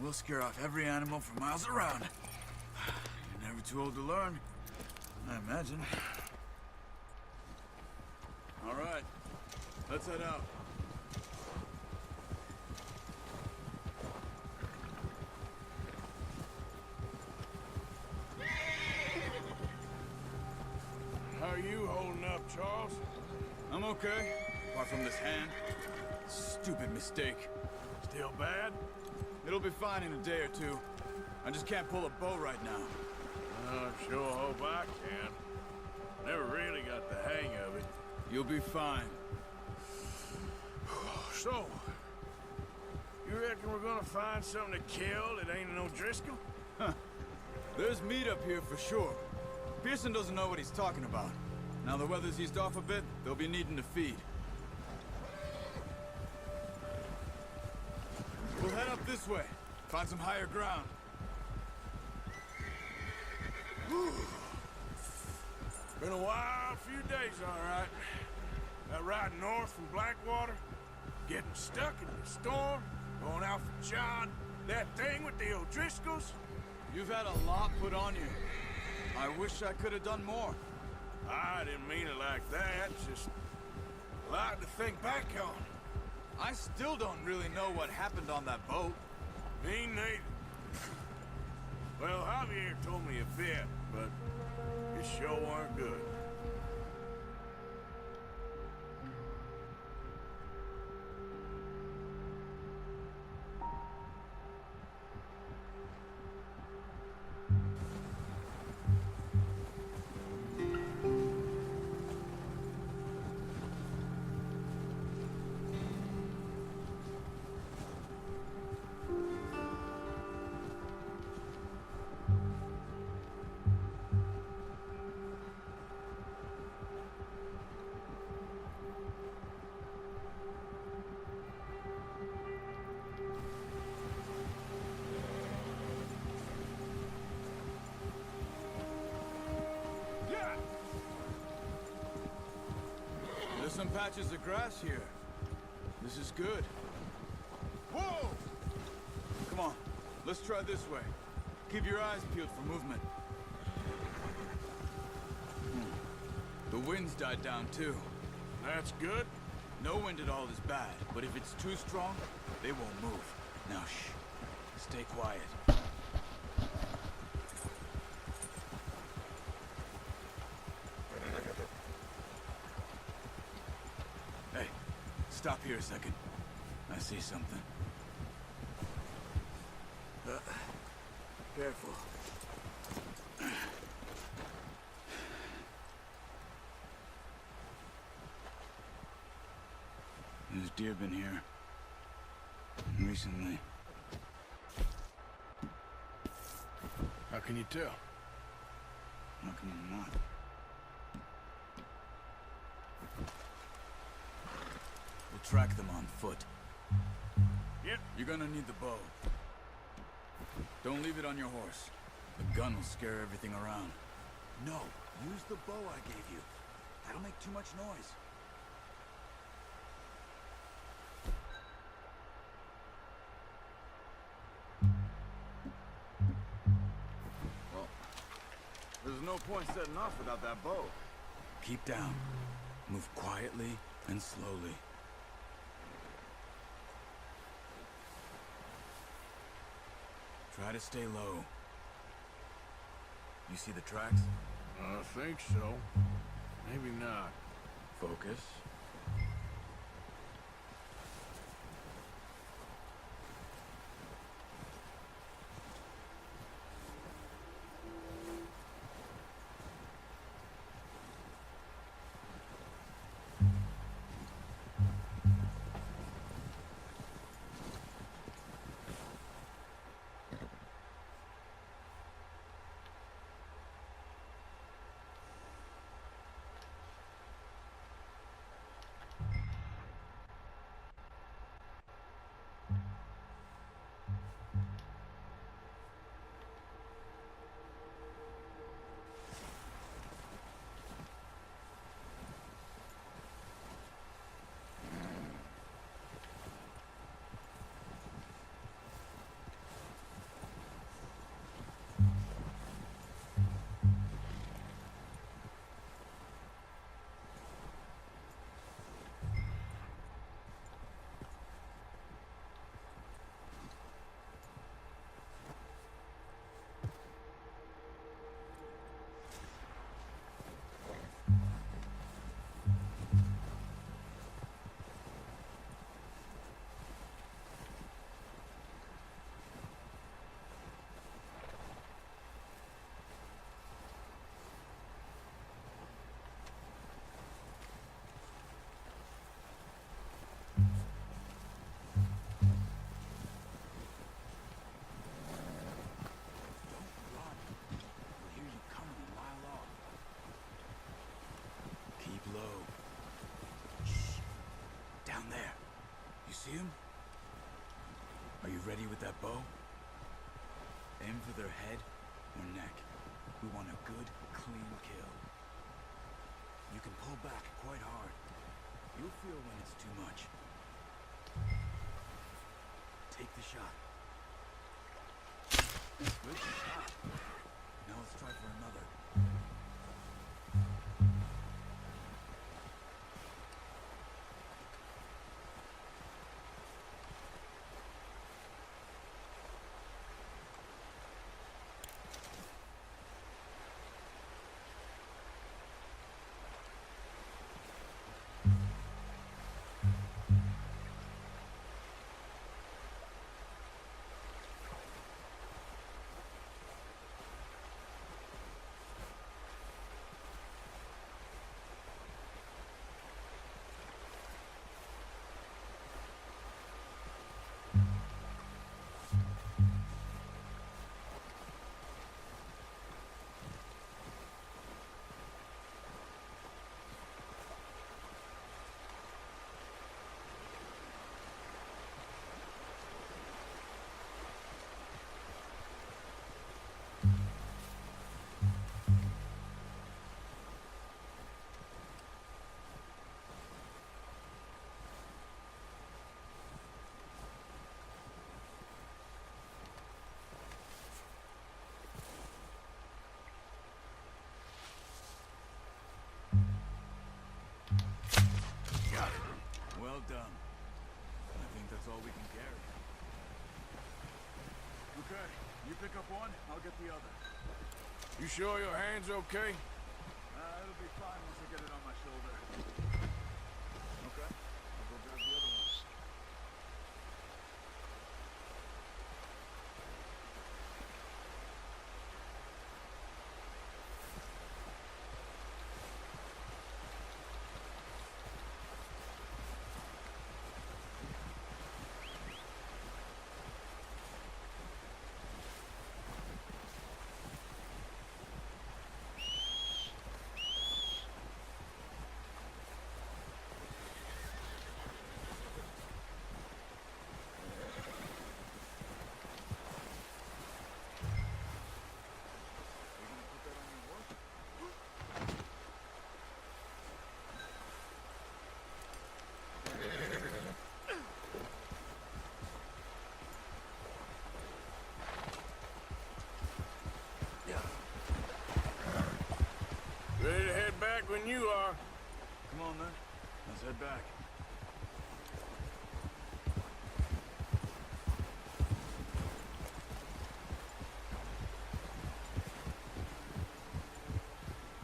We'll scare off every animal for miles around. You're never too old to learn, I imagine. All right, let's head out. How are you holding up, Charles? I'm okay, apart from this hand. Stupid mistake. Still bad? It'll be fine in a day or two. I just can't pull a bow right now. I sure hope I can. Never really got the hang of it. You'll be fine. So, you reckon we're gonna find something to kill that ain't no Driscoll? Huh. There's meat up here for sure. Pearson doesn't know what he's talking about. Now the weather's eased off a bit, they'll be needing to feed. We'll head up this way. Find some higher ground. Whew. Been a wild few days, all right. That ride north from Blackwater, getting stuck in the storm, going out for John, that thing with the O'Driscolls. You've had a lot put on you. I wish I could have done more. I didn't mean it like that, just a lot to think back on. I still don't really know what happened on that boat. Me neither. Well, Javier told me a bit, but it sure weren't good. There's some patches of grass here. This is good. Whoa! Come on, let's try this way. Keep your eyes peeled for movement. The wind's died down too. That's good. No wind at all is bad, but if it's too strong, they won't move. Now shh, stay quiet. Hey, stop here a second. I see something. Careful. There's deer been here recently. How can you tell? How can you not? We'll track them on foot. Yep. You're gonna need the bow. Don't leave it on your horse. The gun will scare everything around. No, use the bow I gave you. That'll make too much noise. Well, there's no point setting off without that bow. Keep down. Move quietly and slowly. Try to stay low. You see the tracks? I think so. Maybe not. Focus. ready with that bow? Aim for their head or neck. We want a good, clean kill. You can pull back quite hard. You'll feel when it's too much. Take the shot. Good shot. Now let's try for another. Well done. I think that's all we can carry. Okay, you pick up one, I'll get the other. You sure your hand's okay? It'll be fine once I get it on my shoulder. Okay, I'll go grab the other one. Ready to head back when you are. Come on then, let's head back.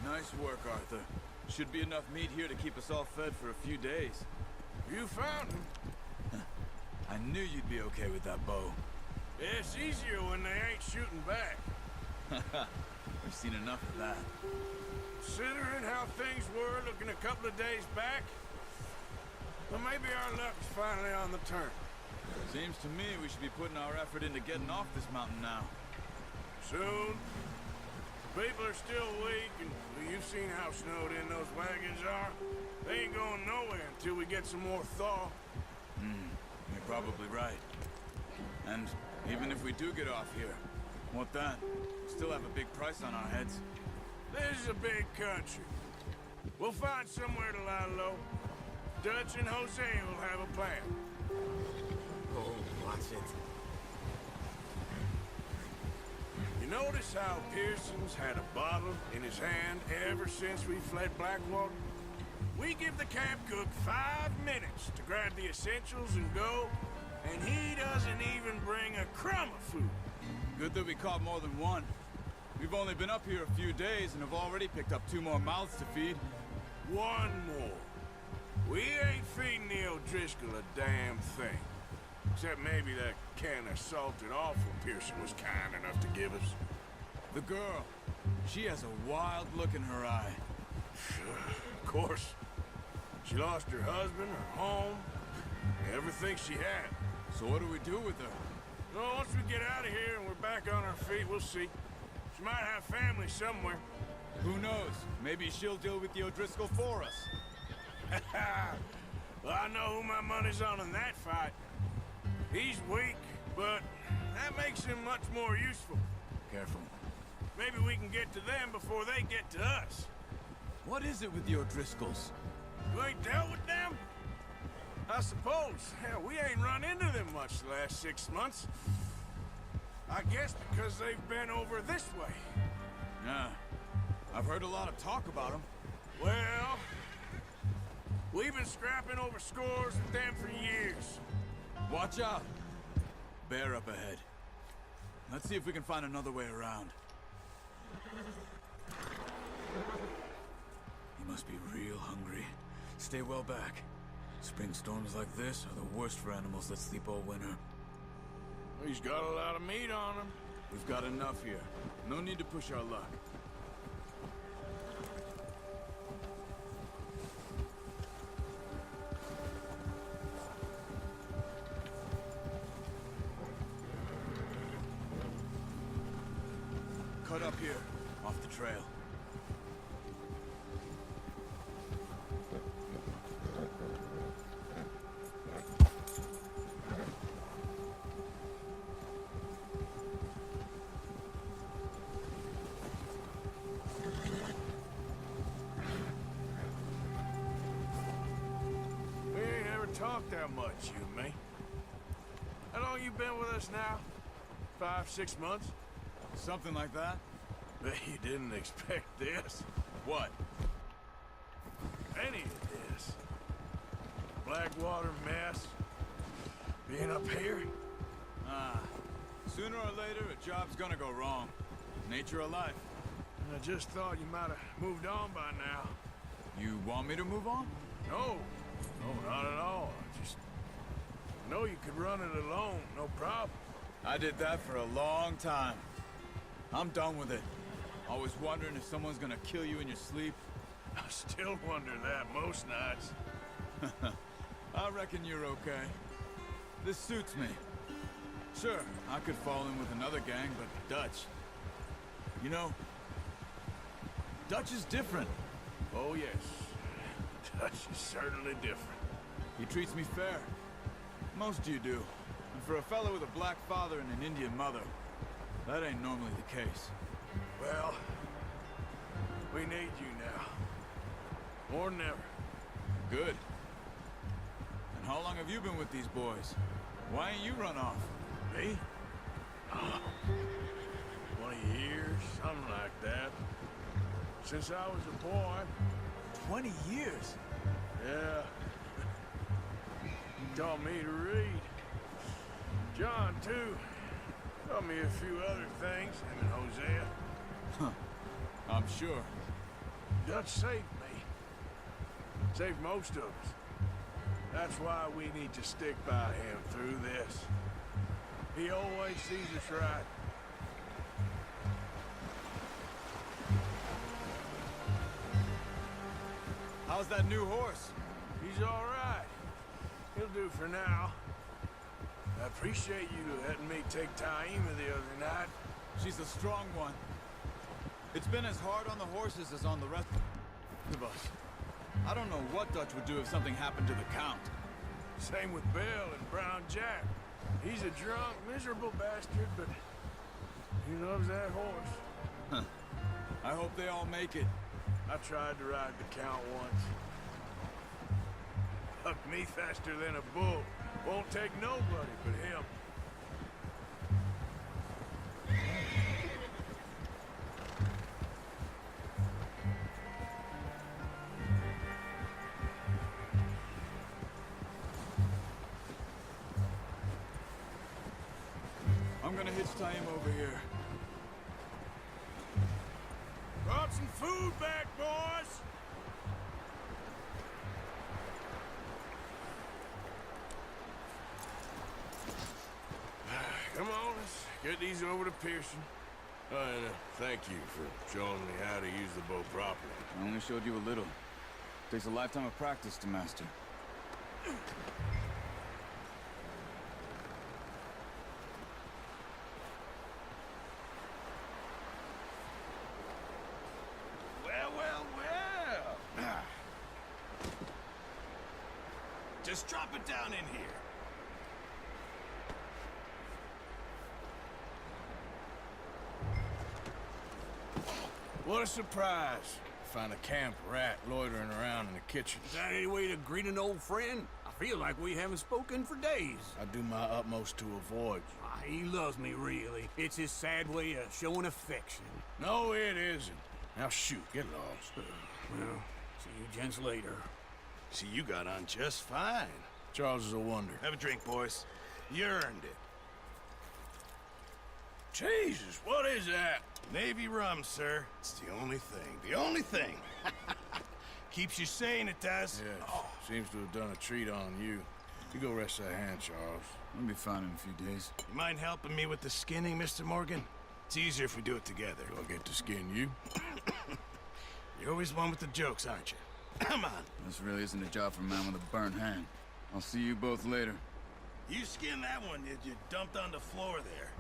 Nice work, Arthur. Should be enough meat here to keep us all fed for a few days. You found him. I knew you'd be okay with that bow. Yeah, it's easier when they ain't shooting back. We've seen enough of that. Considering how things were looking a couple of days back, well, maybe our luck is finally on the turn. Seems to me we should be putting our effort into getting off this mountain now. Soon. People are still weak, and well, you've seen how snowed in those wagons are. They ain't going nowhere until we get some more thaw. You're probably right. And even if we do get off here, what then? We still have a big price on our heads. This is a big country. We'll find somewhere to lie low. Dutch and Jose will have a plan. Oh, watch it. You notice how Pearson's had a bottle in his hand ever since we fled Blackwater? We give the camp cook 5 minutes to grab the essentials and go, and he doesn't even bring a crumb of food. Good that we caught more than one. We've only been up here a few days and have already picked up 2 more mouths to feed. 1 more. We ain't feeding the O'Driscoll a damn thing. Except maybe that can of salted offal Pearson was kind enough to give us. The girl, she has a wild look in her eye. Of course. She lost her husband, her home, everything she had. So what do we do with her? Well, once we get out of here and we're back on our feet, we'll see. She might have family somewhere. Who knows? Maybe she'll deal with the O'Driscoll for us. Well, I know who my money's on in that fight. He's weak, but that makes him much more useful. Careful. Maybe we can get to them before they get to us. What is it with your Driscolls? You ain't dealt with them? I suppose. Hell, we ain't run into them much the last 6 months. I guess because they've been over this way. Yeah. I've heard a lot of talk about them. Well, we've been scrapping over scores with them for years. Watch out! Bear up ahead. Let's see if we can find another way around. He must be real hungry. Stay well back. Spring storms like this are the worst for animals that sleep all winter. He's got a lot of meat on him. We've got enough here. No need to push our luck. Cut up here, off the trail. We ain't ever talked that much, you and me. How long you been with us now? 5, 6 months? Something like that? Bet you didn't expect this. What? Any of this. Blackwater mess. Being up here. Sooner or later, a job's gonna go wrong. Nature of life. I just thought you might have moved on by now. You want me to move on? No. No, not at all. I know you could run it alone, no problem. I did that for a long time. I'm done with it. Always wondering if someone's gonna kill you in your sleep. I still wonder that most nights. I reckon you're okay. This suits me. Sure, I could fall in with another gang, but Dutch... You know, Dutch is different. Oh, yes. Dutch is certainly different. He treats me fair. Most of you do. And for a fellow with a black father and an Indian mother, that ain't normally the case. Well, we need you now. More than ever. Good. And how long have you been with these boys? Why ain't you run off? Me? 20 years, something like that. Since I was a boy. 20 years? Yeah. He taught me to read. John, too. Taught me a few other things, him and Hosea. Huh. I'm sure. Dutch saved me. Saved most of us. That's why we need to stick by him through this. He always sees us right. How's that new horse? He's all right. He'll do for now. I appreciate you letting me take Taima the other night. She's a strong one. It's been as hard on the horses as on the rest of us. I don't know what Dutch would do if something happened to the Count. Same with Bill and Brown Jack. He's a drunk, miserable bastard, but he loves that horse. Huh. I hope they all make it. I tried to ride the Count once. Hucked me faster than a bull. Won't take nobody but him. I'm gonna hitch tie him over here. Brought some food back, boys! Come on, let's get these over to Pearson. And thank you for showing me how to use the bow properly. I only showed you a little. Takes a lifetime of practice to master. Well. Just drop it down in here. What a surprise. Find a camp rat loitering around in the kitchen. Is that any way to greet an old friend? I feel like we haven't spoken for days. I do my utmost to avoid you. He loves me, really. It's his sad way of showing affection. No, it isn't. Now shoot, get lost. Well, see you gents later. See, you got on just fine. Charles is a wonder. Have a drink, boys. You earned it. Jesus, what is that? Navy rum, sir. It's the only thing. The only thing. Keeps you sane, it does. Yes, seems to have done a treat on you. You go rest that hand, Charles. I'll be fine in a few days. You mind helping me with the skinning, Mr. Morgan? It's easier if we do it together. Do I get to skin you? You're always one with the jokes, aren't you? Come on. This really isn't a job for a man with a burnt hand. I'll see you both later. You skinned that one that you dumped on the floor there.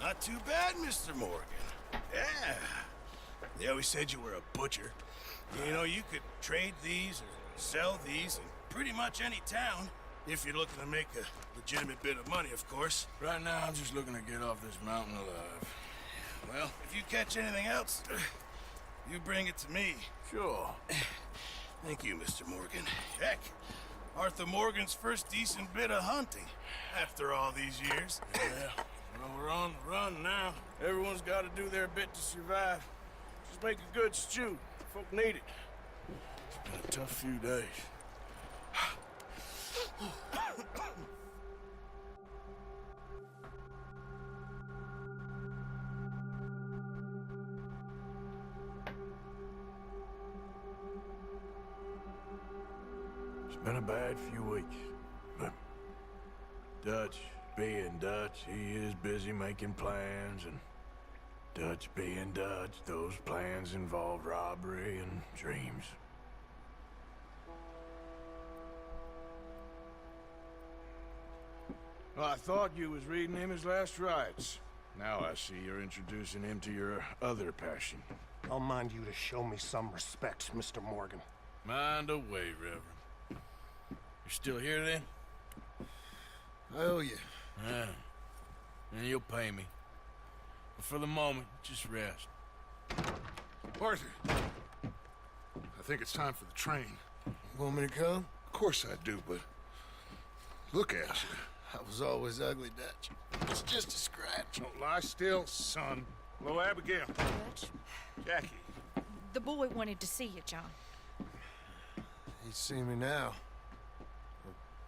Not too bad, Mr. Morgan. Yeah. They always said you were a butcher. You know, you could trade these or sell these in pretty much any town, if you're looking to make a legitimate bit of money, of course. Right now, I'm just looking to get off this mountain alive. Well, if you catch anything else, you bring it to me. Sure. Thank you, Mr. Morgan. Heck, Arthur Morgan's first decent bit of hunting after all these years. Yeah. Well, we're on the run now. Everyone's got to do their bit to survive. Just make a good stew. Folk need it. It's been a tough few days. It's been a bad few weeks, but Dutch being Dutch, he is busy making plans, and Dutch being Dutch, those plans involve robbery and dreams. Well, I thought you was reading him his last rites. Now I see you're introducing him to your other passion. I'll mind you to show me some respect, Mr. Morgan. Mind away, Reverend. You're still here, then? I owe you. Yeah. And you'll pay me. But for the moment, just rest. Arthur, I think it's time for the train. Want me to come? Of course I do, but look at you. I was always ugly, Dutch. It's just a scratch. Don't lie still, son. Hello, Abigail. Dutch, Jackie. the boy wanted to see you, John. He's seen me now.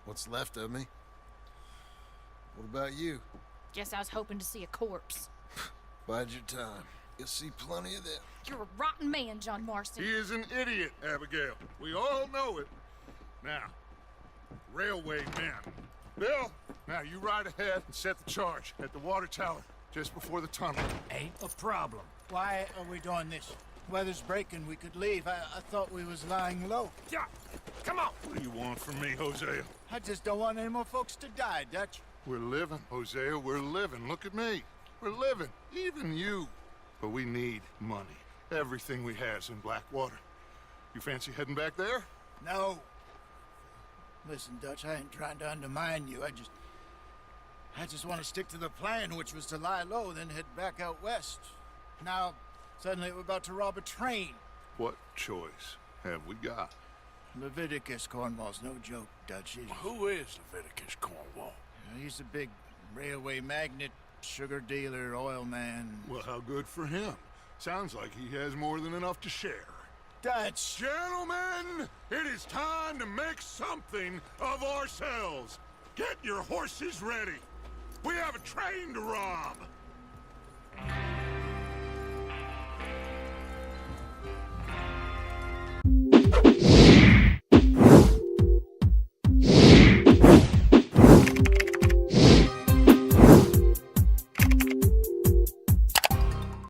What's left of me? What about you? Guess I was hoping to see a corpse. Bide your time. You'll see plenty of them. You're a rotten man, John Marston. He is an idiot, Abigail. We all know it. Now, railway men. Bill, now you ride ahead and set the charge at the water tower just before the tunnel. Ain't a problem. Why are we doing this? Weather's breaking, we could leave. I thought we was lying low. Yeah, come on. What do you want from me, Hosea? I just don't want any more folks to die, Dutch. We're living, Hosea, we're living. Look at me. We're living, even you. But we need money. Everything we has in Blackwater. You fancy heading back there? No. Listen, Dutch, I ain't trying to undermine you. I just want to stick to the plan, which was to lie low, then head back out west. Now, suddenly we're about to rob a train. What choice have we got? Leviticus Cornwall's no joke, Dutch. Who is Leviticus Cornwall? He's a big railway magnate, sugar dealer, oil man. Well, how good for him. Sounds like he has more than enough to share. Dutch! Gentlemen, it is time to make something of ourselves. Get your horses ready. We have a train to rob.